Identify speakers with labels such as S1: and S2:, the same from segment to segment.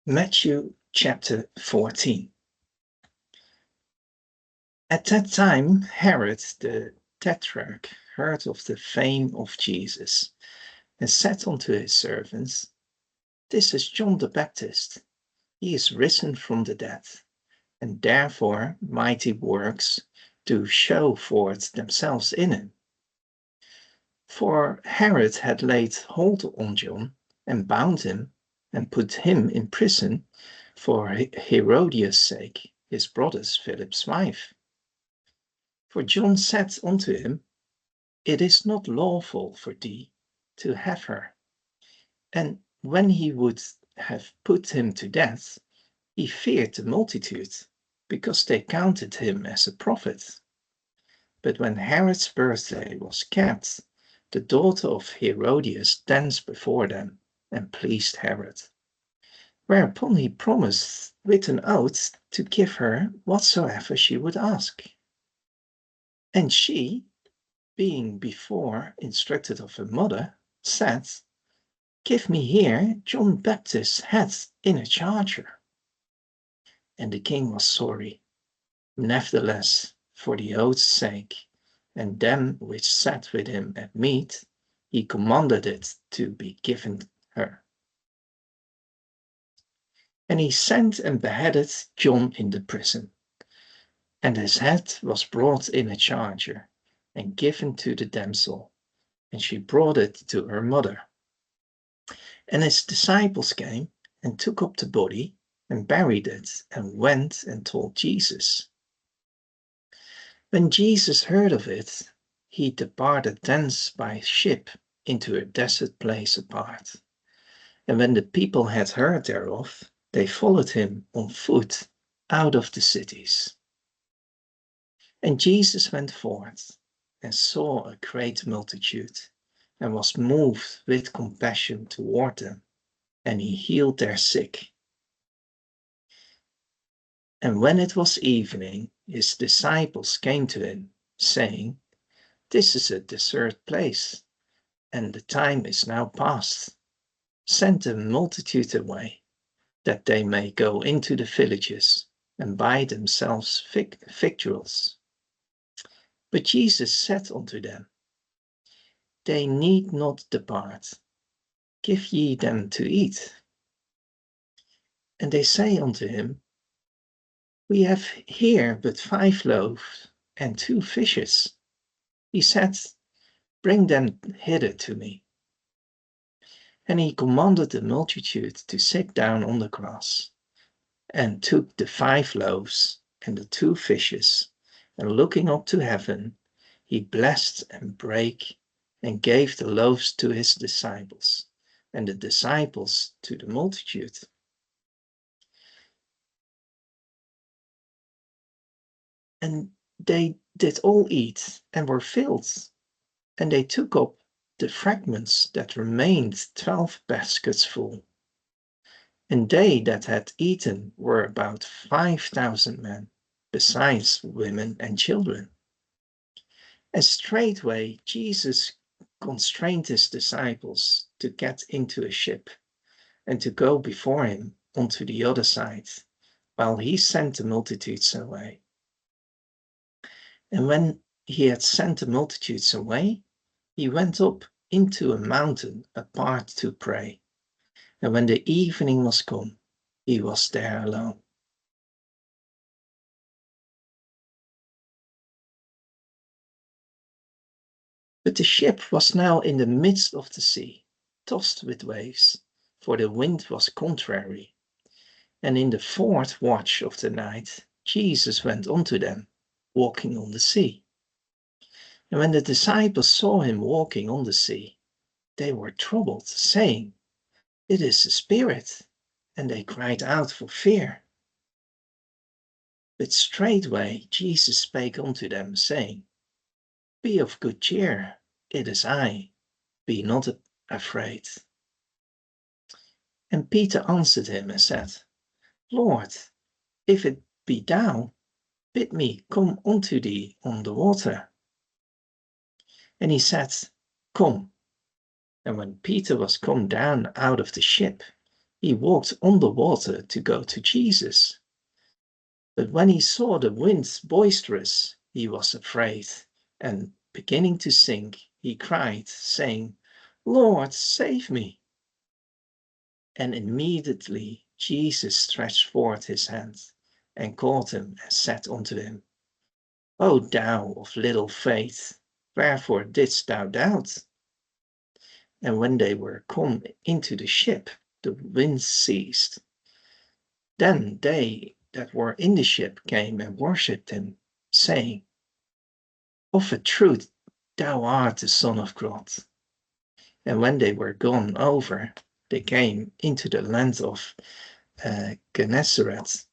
S1: Matthew chapter 14. At that time, Herod the Tetrarch heard of the fame of Jesus, and said unto his servants, This is John the Baptist. He is risen from the dead, and therefore mighty works do show forth themselves in him. For Herod had laid hold on John, and bound him, and put him in prison for Herodias' sake, his brother Philip's wife. For John said unto him, It is not lawful for thee to have her. And when he would have put him to death, he feared the multitude, because they counted him as a prophet. But when Herod's birthday was kept, the daughter of Herodias danced before them, and pleased Herod. Whereupon he promised with an oath to give her whatsoever she would ask. And she, being before instructed of her mother, said, Give me here John Baptist's head in a charger. And the king was sorry. Nevertheless, for the oath's sake, and them which sat with him at meat, he commanded it to be given her. And he sent and beheaded John in the prison. And his head was brought in a charger, and given to the damsel, and she brought it to her mother. And his disciples came, and took up the body, and buried it, and went and told Jesus. When Jesus heard of it, he departed thence by ship into a desert place apart. And when the people had heard thereof, they followed him on foot out of the cities. And Jesus went forth, and saw a great multitude, and was moved with compassion toward them, and he healed their sick. And when it was evening, his disciples came to him, saying, This is a desert place, and the time is now past. Send the multitude away, that they may go into the villages, and buy themselves victuals. But Jesus said unto them, They need not depart. Give ye them to eat. And they say unto him, We have here but 5 loaves and 2 fishes. He said, Bring them hither to me. And he commanded the multitude to sit down on the grass, and took the 5 loaves and the 2 fishes, and looking up to heaven, he blessed and brake, and gave the loaves to his disciples, and the disciples to the multitude. And they did all eat, and were filled. And they took up the fragments that remained 12 baskets full. And they that had eaten were about 5,000 men, besides women and children. And straightway Jesus constrained his disciples to get into a ship, and to go before him unto the other side, while he sent the multitudes away. And when he had sent the multitudes away, he went up into a mountain apart to pray. And when the evening was come, he was there alone. But the ship was now in the midst of the sea, tossed with waves, for the wind was contrary. And in the 4th watch of the night, Jesus went unto them, walking on the sea. And when the disciples saw him walking on the sea, they were troubled, saying, It is a spirit. And they cried out for fear. But straightway Jesus spake unto them, saying, Be of good cheer, it is I, be not afraid. And Peter answered him and said, Lord, if it be thou, bid me come unto thee on the water. And he said, Come. And when Peter was come down out of the ship, he walked on the water to go to Jesus. But when he saw the wind boisterous, he was afraid, and beginning to sink, he cried, saying, Lord, save me. And immediately Jesus stretched forth his hand, and caught him, and said unto him, O thou of little faith, wherefore didst thou doubt? And when they were come into the ship, the wind ceased. Then they that were in the ship came and worshipped him, saying, Of a truth, thou art the Son of God. And when they were gone over, they came into the land of Gennesaret.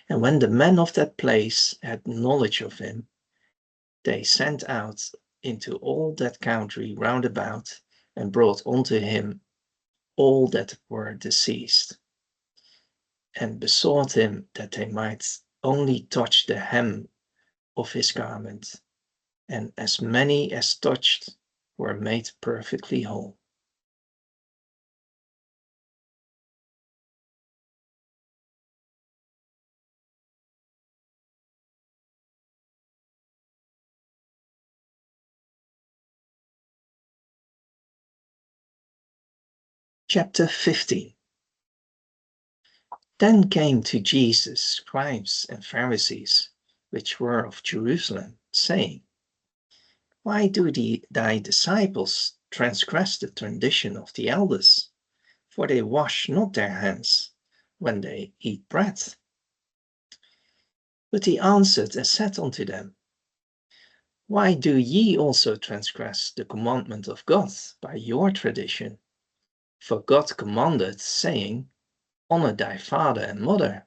S1: And when the men of that place had knowledge of him, they sent out into all that country round about, and brought unto him all that were deceased, and besought him that they might only touch the hem of his garment. And as many as touched were made perfectly whole. Chapter 15. Then came to Jesus scribes and Pharisees, which were of Jerusalem, saying, Why do thy disciples transgress the tradition of the elders? For they wash not their hands when they eat bread. But he answered and said unto them, Why do ye also transgress the commandment of God by your tradition? For God commanded, saying, Honor thy father and mother,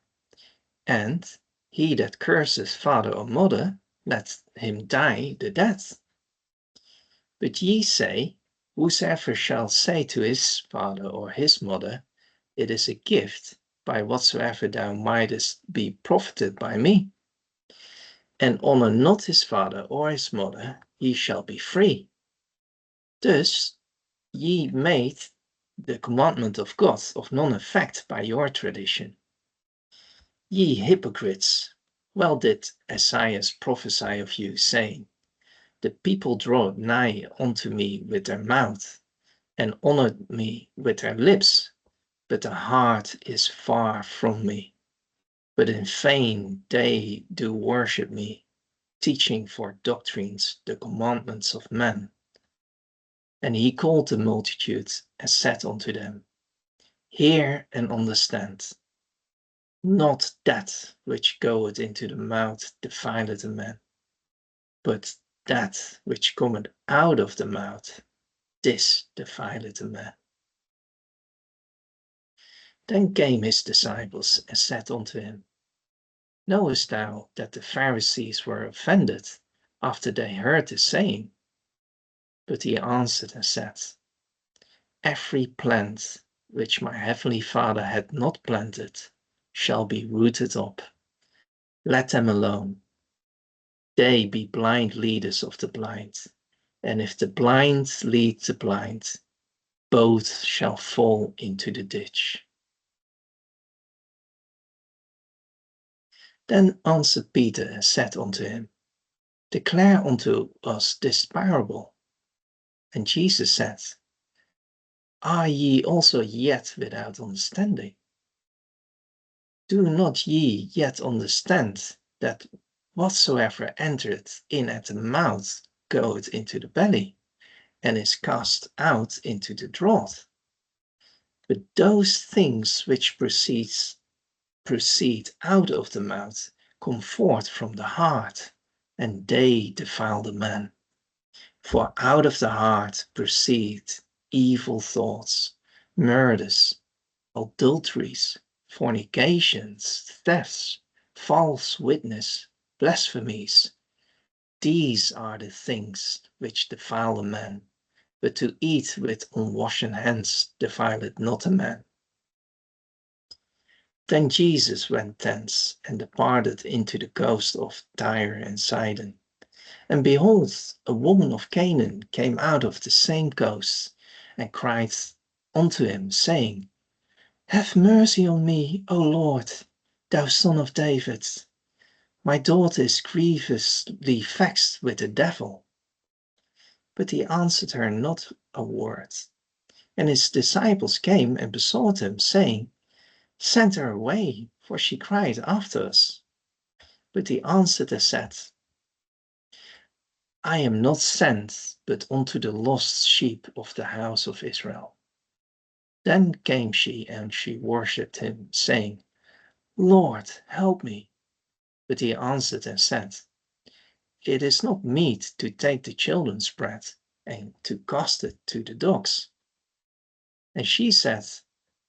S1: and he that curseth father or mother, let him die the death. But ye say, Whosoever shall say to his father or his mother, It is a gift, by whatsoever thou mightest be profited by me, and honor not his father or his mother, he shall be free. Thus ye made the commandment of God of none effect by your tradition. Ye hypocrites, well did Esaias prophesy of you, saying, The people draw nigh unto me with their mouth, and honor me with their lips, but the heart is far from me. But in vain they do worship me, teaching for doctrines the commandments of men. And he called the multitude and said unto them, Hear and understand. Not that which goeth into the mouth defileth a man, but that which cometh out of the mouth, this defileth a man. Then came his disciples and said unto him, Knowest thou that the Pharisees were offended after they heard this saying? But he answered and said, Every plant which my heavenly Father hath not planted shall be rooted up. Let them alone. They be blind leaders of the blind, and if the blind lead the blind, both shall fall into the ditch. Then answered Peter and said unto him, Declare unto us this parable. And Jesus said, Are ye also yet without understanding? Do not ye yet understand that whatsoever entereth in at the mouth goeth into the belly, and is cast out into the draught? But those things which proceed out of the mouth come forth from the heart, and they defile the man. For out of the heart proceed evil thoughts, murders, adulteries, fornications, thefts, false witness, blasphemies. These are the things which defile a man, but to eat with unwashen hands defileth not a man. Then Jesus went thence and departed into the coast of Tyre and Sidon. And behold, a woman of Canaan came out of the same coast, and cried unto him, saying, Have mercy on me, O Lord, thou Son of David. My daughter is grievously vexed with the devil. But he answered her not a word. And his disciples came and besought him, saying, Send her away, for she cried after us. But he answered and said, I am not sent but unto the lost sheep of the house of Israel. Then came she, and she worshipped him, saying, Lord, help me. But he answered and said, It is not meet to take the children's bread and to cast it to the dogs. And she said,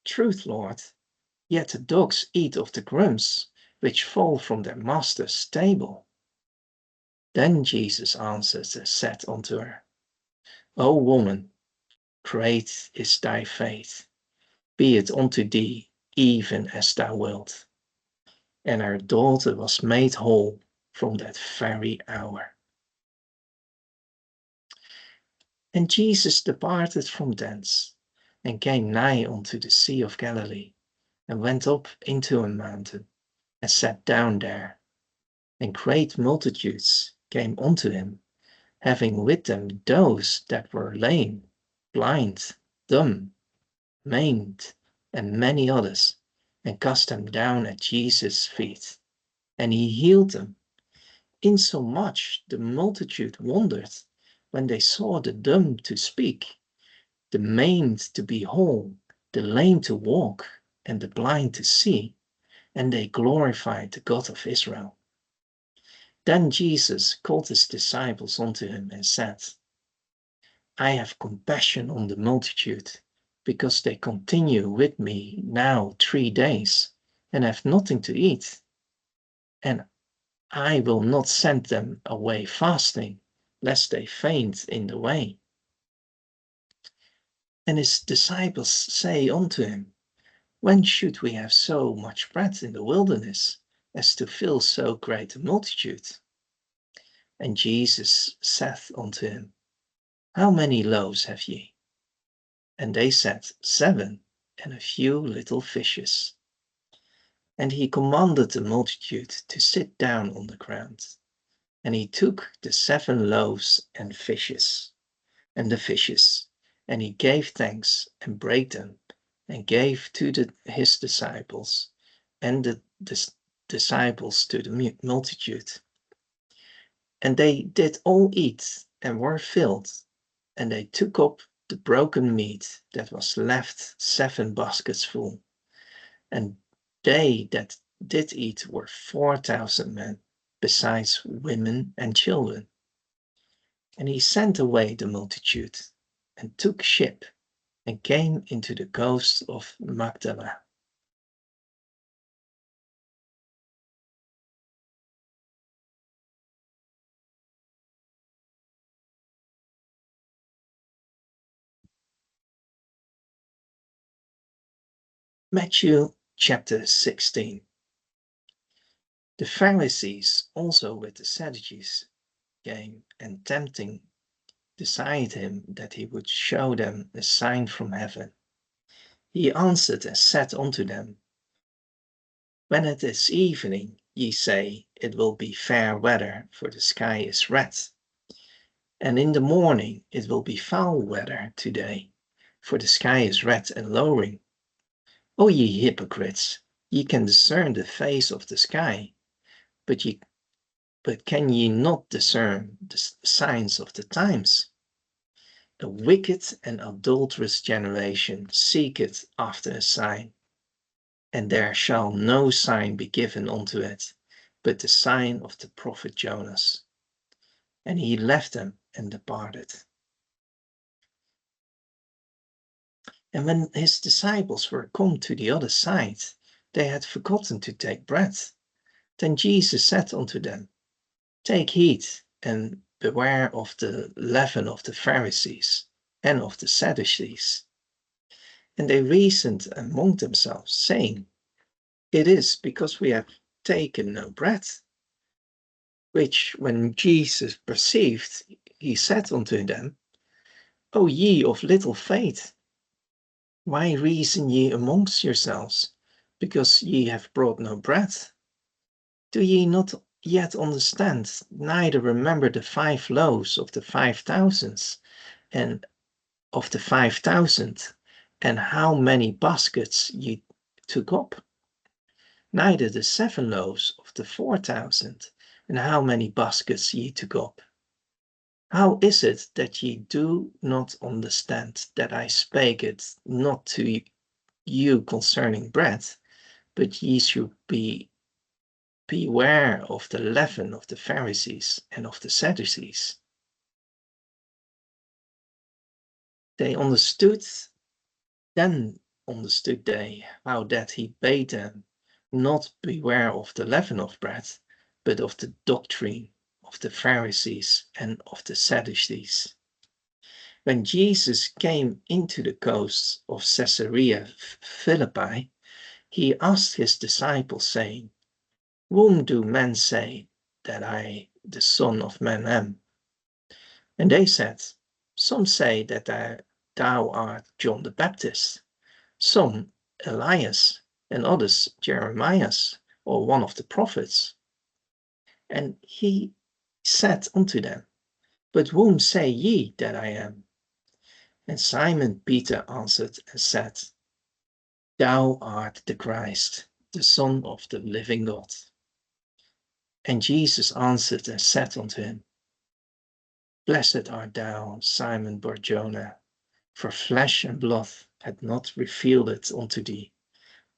S1: Truth, Lord, yet the dogs eat of the crumbs which fall from their master's table. Then Jesus answered and said unto her, O woman, great is thy faith. Be it unto thee even as thou wilt. And her daughter was made whole from that very hour. And Jesus departed from thence, and came nigh unto the sea of Galilee, and went up into a mountain, and sat down there. And great multitudes came unto him, having with them those that were lame, blind, dumb, maimed, and many others, and cast them down at Jesus' feet. And he healed them, insomuch the multitude wondered when they saw the dumb to speak, the maimed to be whole, the lame to walk, and the blind to see, and they glorified the God of Israel. Then Jesus called his disciples unto him and said, I have compassion on the multitude, because they continue with me now 3 days, and have nothing to eat. And I will not send them away fasting, lest they faint in the way. And his disciples say unto him, When should we have so much bread in the wilderness, as to fill so great a multitude? And Jesus saith unto him, How many loaves have ye? And they said, 7, and a few little fishes. And he commanded the multitude to sit down on the ground. And he took the 7 loaves and fishes, and the fishes, and he gave thanks, and brake them, and gave to his disciples, and the disciples to the multitude. And they did all eat, and were filled, and they took up the broken meat that was left 7 baskets full. And they that did eat were 4,000 men, besides women and children. And he sent away the multitude, and took ship, and came into the coast of Magdala. Matthew chapter 16. The Pharisees also with the Sadducees came, and tempting desired him that he would show them a sign from heaven. He answered and said unto them, When it is evening, ye say, It will be fair weather, for the sky is red. And in the morning it will be foul weather today, for the sky is red and lowering. O ye hypocrites, ye can discern the face of the sky, but can ye not discern the signs of the times? A wicked and adulterous generation seeketh after a sign, and there shall no sign be given unto it, but the sign of the prophet Jonas. And he left them and departed. And when his disciples were come to the other side, they had forgotten to take bread. Then Jesus said unto them, Take heed, and beware of the leaven of the Pharisees and of the Sadducees. And they reasoned among themselves, saying, It is because we have taken no bread. Which when Jesus perceived, he said unto them, O ye of little faith, Why reason ye amongst yourselves, because ye have brought no bread? Do ye not yet understand, neither remember the 5 loaves of the 5,000, and of the 5,000, and how many baskets ye took up? Neither the 7 loaves of the 4,000, and how many baskets ye took up? How is it that ye do not understand that I spake it not to you concerning bread, but ye should beware of the leaven of the Pharisees and of the Sadducees? Then understood they how that he bade them not beware of the leaven of bread, but of the doctrine of the Pharisees and of the Sadducees. When Jesus came into the coasts of Caesarea Philippi, he asked his disciples, saying, Whom do men say that I, the Son of Man, am? And they said, Some say that thou art John the Baptist, some Elias, and others Jeremiah, or one of the prophets. And he said unto them, But whom say ye that I am? And Simon Peter answered and said, Thou art the Christ, the Son of the living God. And Jesus answered and said unto him, Blessed art thou, Simon Bar-Jonah, for flesh and blood hath not revealed it unto thee,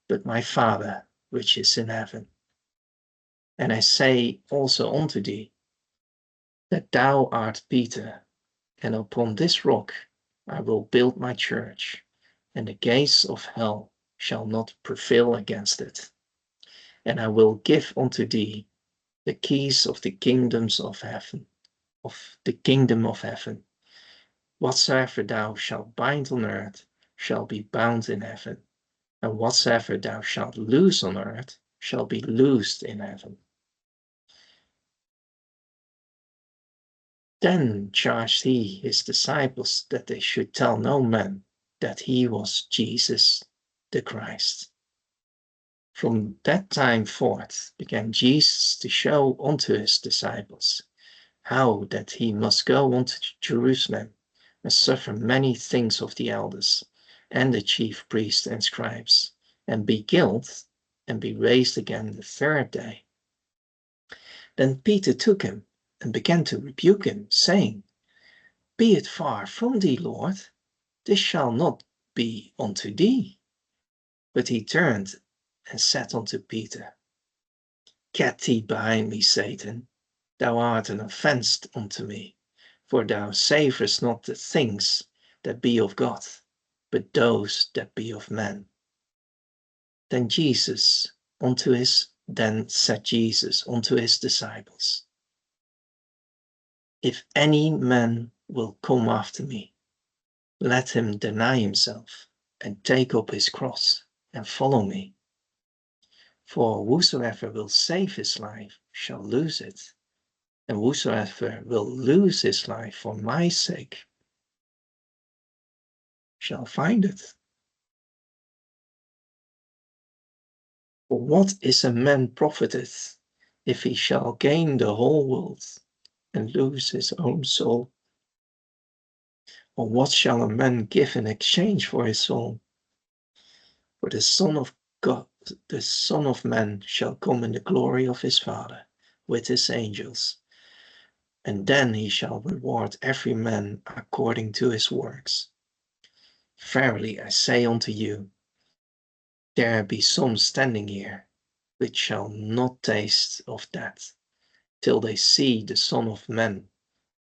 S1: but my Father which is in heaven. And I say also unto thee, that thou art Peter, and upon this rock I will build my church, and the gates of hell shall not prevail against it. And I will give unto thee the keys of the kingdoms of heaven, of the kingdom of heaven. Whatsoever thou shalt bind on earth shall be bound in heaven, and whatsoever thou shalt loose on earth shall be loosed in heaven. Then charged he his disciples that they should tell no man that he was Jesus the Christ. From that time forth began Jesus to show unto his disciples how that he must go unto Jerusalem and suffer many things of the elders and the chief priests and scribes, and be killed, and be raised again the 3rd day. Then Peter took him and began to rebuke him, saying, Be it far from thee, Lord, this shall not be unto thee. But he turned and said unto Peter, Get thee behind me, Satan, thou art an offence unto me, for thou savourest not the things that be of God, but those that be of men. Then said Jesus unto his disciples, If any man will come after me, let him deny himself, and take up his cross, and follow me. For whosoever will save his life shall lose it, and whosoever will lose his life for my sake shall find it. For what is a man profited, if he shall gain the whole world and lose his own soul? Or what shall a man give in exchange for his soul? For the Son of God, the Son of Man shall come in the glory of his Father with his angels, and then he shall reward every man according to his works. Verily I say unto you, there be some standing here which shall not taste of death, till they see the Son of Man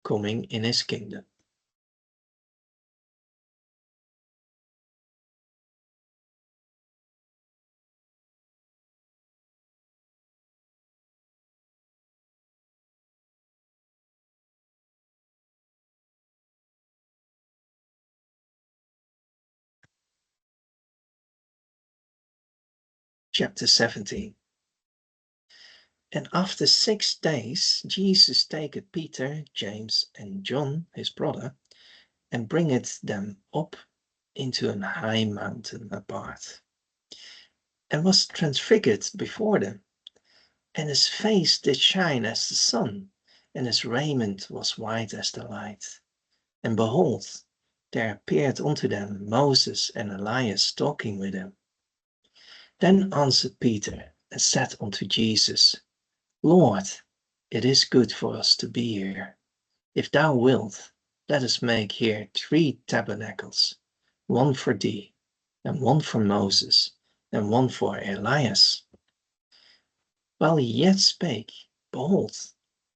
S1: coming in his kingdom. Chapter 17. And after 6 days Jesus taketh Peter, James, and John his brother, and bringeth them up into an high mountain apart, and was transfigured before them. And his face did shine as the sun, and his raiment was white as the light. And behold, there appeared unto them Moses and Elias talking with him. Then answered Peter and said unto Jesus, Lord, it is good for us to be here. If thou wilt, let us make here 3 tabernacles, one for thee, and one for Moses, and one for Elias. While he yet spake, behold,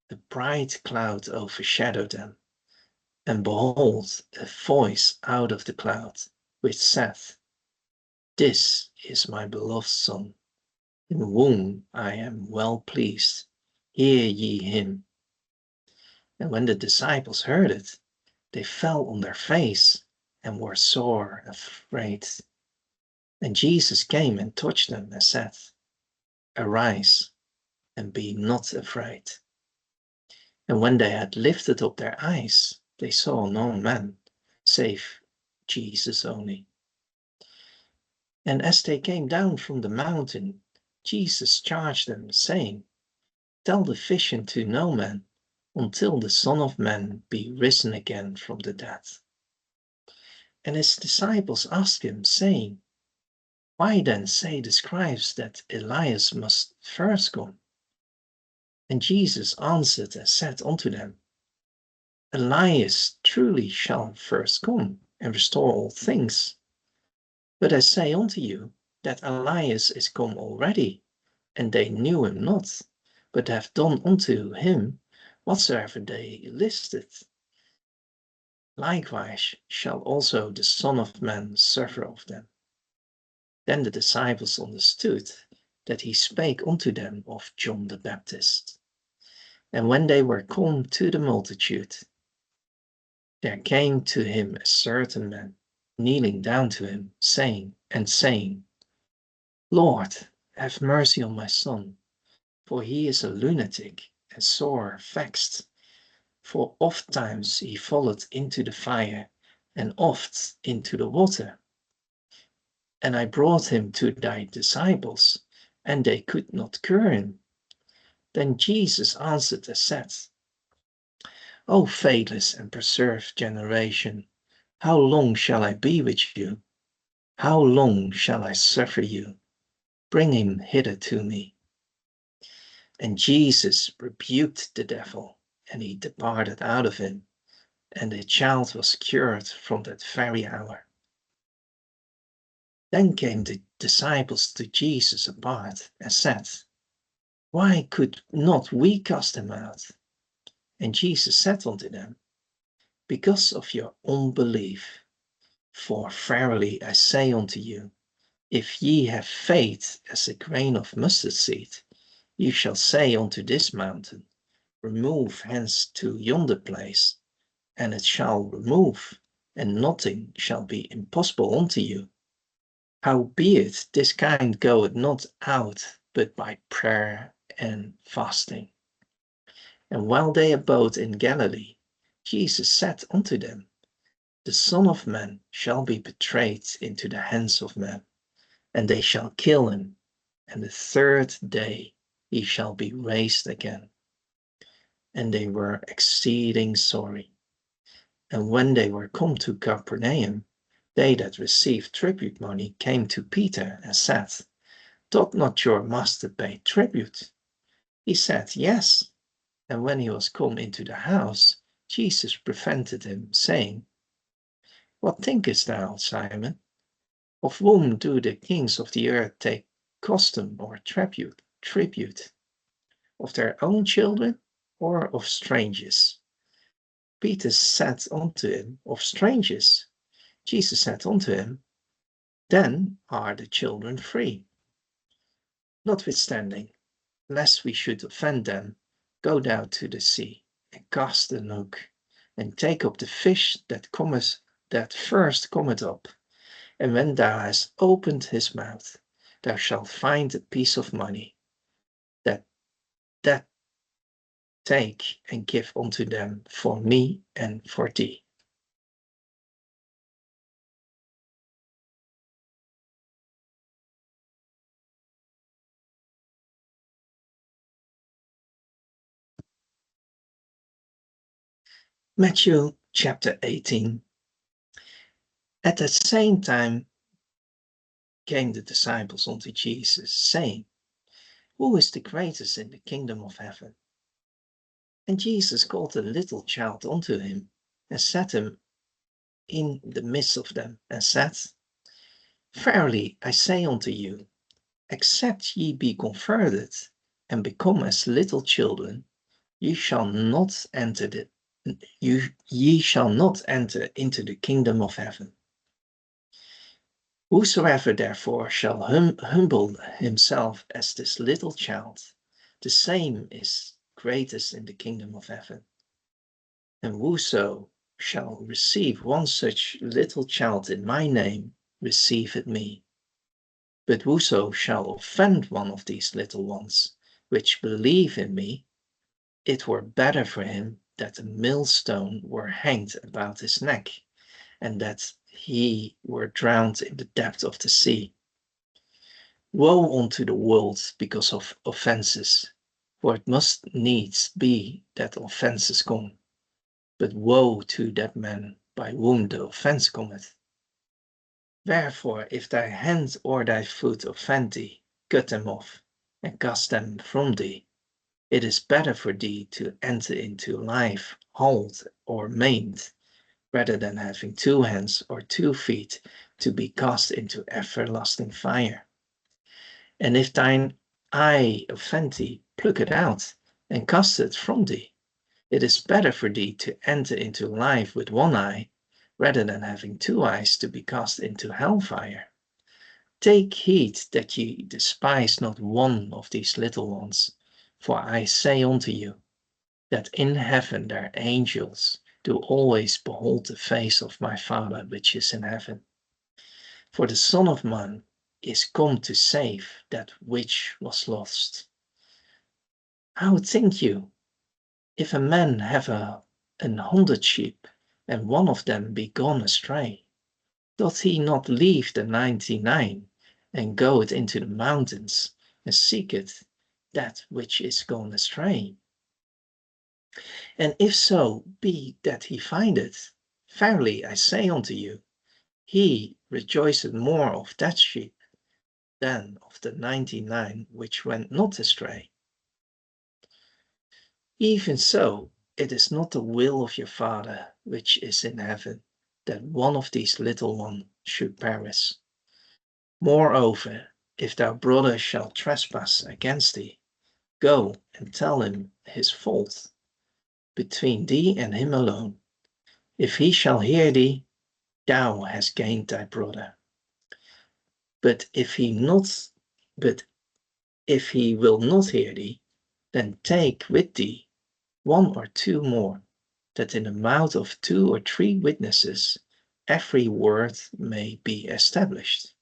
S1: a bright cloud overshadowed them, and behold, a voice out of the cloud, which said, This is my beloved Son, in whom I am well pleased. Hear ye him. And when the disciples heard it, they fell on their face and were sore afraid. And Jesus came and touched them and said, Arise, and be not afraid. And when they had lifted up their eyes, they saw no man, save Jesus only. And as they came down from the mountain, Jesus charged them, saying, Tell the vision to no man, until the Son of Man be risen again from the dead. And his disciples asked him, saying, Why then say the scribes that Elias must first come? And Jesus answered and said unto them, Elias truly shall first come and restore all things. But I say unto you that Elias is come already, and they knew him not, but have done unto him whatsoever they listed. Likewise shall also the Son of Man suffer of them. Then the disciples understood that he spake unto them of John the Baptist. And when they were come to the multitude, there came to him a certain man, kneeling down to him, saying, Lord, have mercy on my son, for he is a lunatic and sore vexed. For oft times he falleth into the fire, and oft into the water. And I brought him to thy disciples, and they could not cure him. Then Jesus answered and said, O faithless and perverse generation, how long shall I be with you? How long shall I suffer you? Bring him hither to me. And Jesus rebuked the devil, and he departed out of him, and the child was cured from that very hour. Then came the disciples to Jesus apart and said, Why could not we cast him out? And Jesus said unto them, Because of your unbelief. For verily I say unto you, if ye have faith as a grain of mustard seed, ye shall say unto this mountain, Remove hence to yonder place, and it shall remove, and nothing shall be impossible unto you. Howbeit this kind goeth not out but by prayer and fasting. And while they abode in Galilee, Jesus said unto them, The Son of Man shall be betrayed into the hands of men, and they shall kill him, and the 3rd day he shall be raised again. And they were exceeding sorry. And when they were come to Capernaum, they that received tribute money came to Peter and said, Doth not your master pay tribute? He said, Yes. And when he was come into the house, Jesus prevented him, saying, What thinkest thou, Simon? Of whom do the kings of the earth take custom or tribute? Of their own children or of strangers? Peter said unto him, Of strangers. Jesus said unto him, Then are the children free. Notwithstanding, lest we should offend them, go down to the sea, and cast the hook, and take up the fish that first cometh up. And when thou hast opened his mouth, thou shalt find a piece of money. That take and give unto them for me and for thee. Matthew chapter 18. At the same time came the disciples unto Jesus, saying, Who is the greatest in the kingdom of heaven? And Jesus called a little child unto him, and set him in the midst of them, and said, Verily I say unto you, except ye be converted, and become as little children, ye shall not enter ye shall not enter into the kingdom of heaven. Whosoever therefore shall humble himself as this little child, the same is greatest in the kingdom of heaven. And whoso shall receive one such little child in my name, receiveth me. But whoso shall offend one of these little ones, which believe in me, it were better for him that a millstone were hanged about his neck, and that he were drowned in the depth of the sea. Woe unto the world because of offenses, for it must needs be that offenses come. But woe to that man by whom the offense cometh. Wherefore, if thy hand or thy foot offend thee, cut them off, and cast them from thee. It is better for thee to enter into life halt or maimed, rather than having 2 hands or 2 feet to be cast into everlasting fire. And if thine eye offend thee, pluck it out, and cast it from thee. It is better for thee to enter into life with 1 eye, rather than having 2 eyes to be cast into hellfire. Take heed that ye despise not one of these little ones, for I say unto you, that in heaven their angels do always behold the face of my Father which is in heaven. For the Son of Man is come to save that which was lost. How think you? If a man have 100 sheep, and one of them be gone astray, doth he not leave the 99 and goeth into the mountains, and seeketh that which is gone astray? And if so be that he find it, verily I say unto you, he rejoiceth more of that sheep than of the 99 which went not astray. Even so, it is not the will of your Father which is in heaven, that one of these little ones should perish. Moreover, if thy brother shall trespass against thee, go and tell him his fault between thee and him alone. If he shall hear thee, thou hast gained thy brother. But if he will not hear thee, then take with thee 1 or 2 more, that in the mouth of 2 or 3 witnesses every word may be established.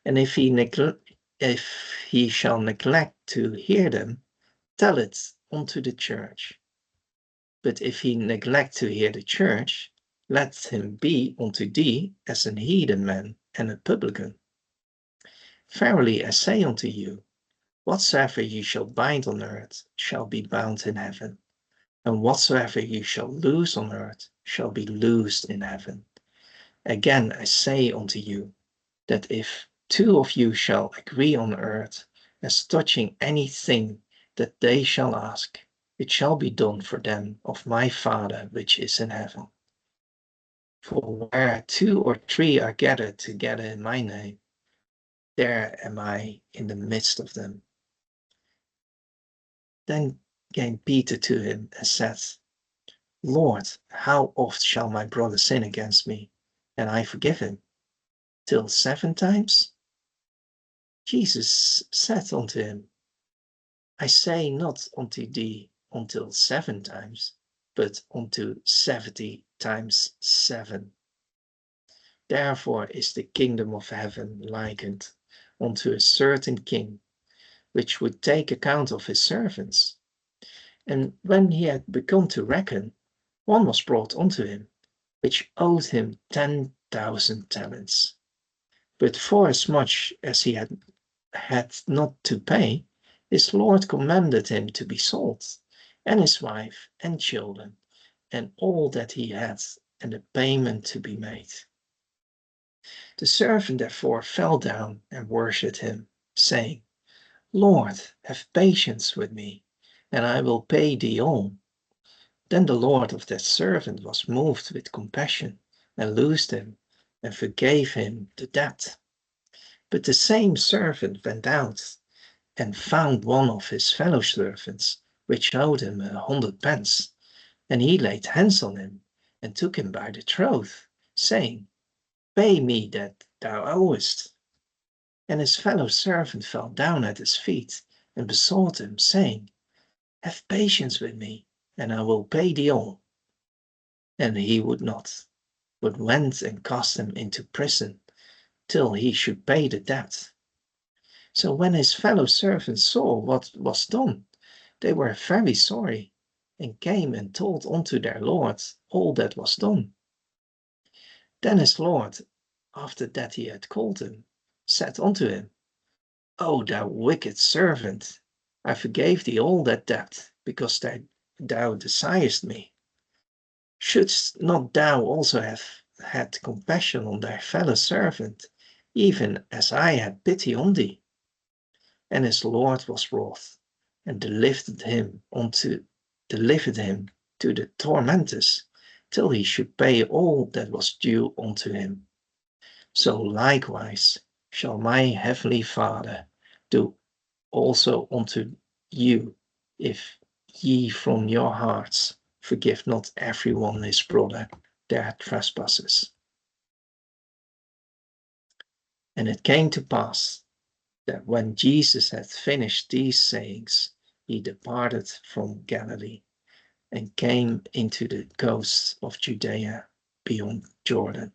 S1: And if he shall neglect to hear them, tell it unto the church. But if he neglect to hear the church, let him be unto thee as an heathen man and a publican. Verily I say unto you, whatsoever ye shall bind on earth shall be bound in heaven, and whatsoever ye shall loose on earth shall be loosed in heaven. Again I say unto you, that if 2 of you shall agree on earth as touching anything that they shall ask, it shall be done for them of my Father which is in heaven. For where 2 or 3 are gathered together in my name, there am I in the midst of them. Then came Peter to him and said, Lord, how oft shall my brother sin against me, and I forgive him? Till 7 times? Jesus said unto him, I say not unto thee until 7 times, but unto 70 times 7. Therefore is the kingdom of heaven likened unto a certain king, which would take account of his servants. And when he had begun to reckon, one was brought unto him, which owed him 10,000 talents. But forasmuch as he had not to pay, his Lord commanded him to be sold, and his wife and children, and all that he had, and the payment to be made. The servant therefore fell down and worshipped him, saying, Lord, have patience with me, and I will pay thee all. Then the Lord of that servant was moved with compassion, and loosed him, and forgave him the debt. But the same servant went out, and found one of his fellow servants, which owed him 100 pence. And he laid hands on him, and took him by the throat, saying, Pay me that thou owest. And his fellow servant fell down at his feet, and besought him, saying, Have patience with me, and I will pay thee all. And he would not, but went and cast him into prison, till he should pay the debt. So when his fellow servants saw what was done, they were very sorry, and came and told unto their lord all that was done. Then his lord, after that he had called him, said unto him, O thou wicked servant, I forgave thee all that debt, because thou desiredst me. Shouldst not thou also have had compassion on thy fellow servant, even as I had pity on thee? And his lord was wroth, and delivered him to the tormentors, till he should pay all that was due unto him. So likewise shall my heavenly Father do also unto you, if ye from your hearts forgive not every one his brother their trespasses. And it came to pass that when Jesus had finished these sayings, he departed from Galilee, and came into the coasts of Judea beyond Jordan.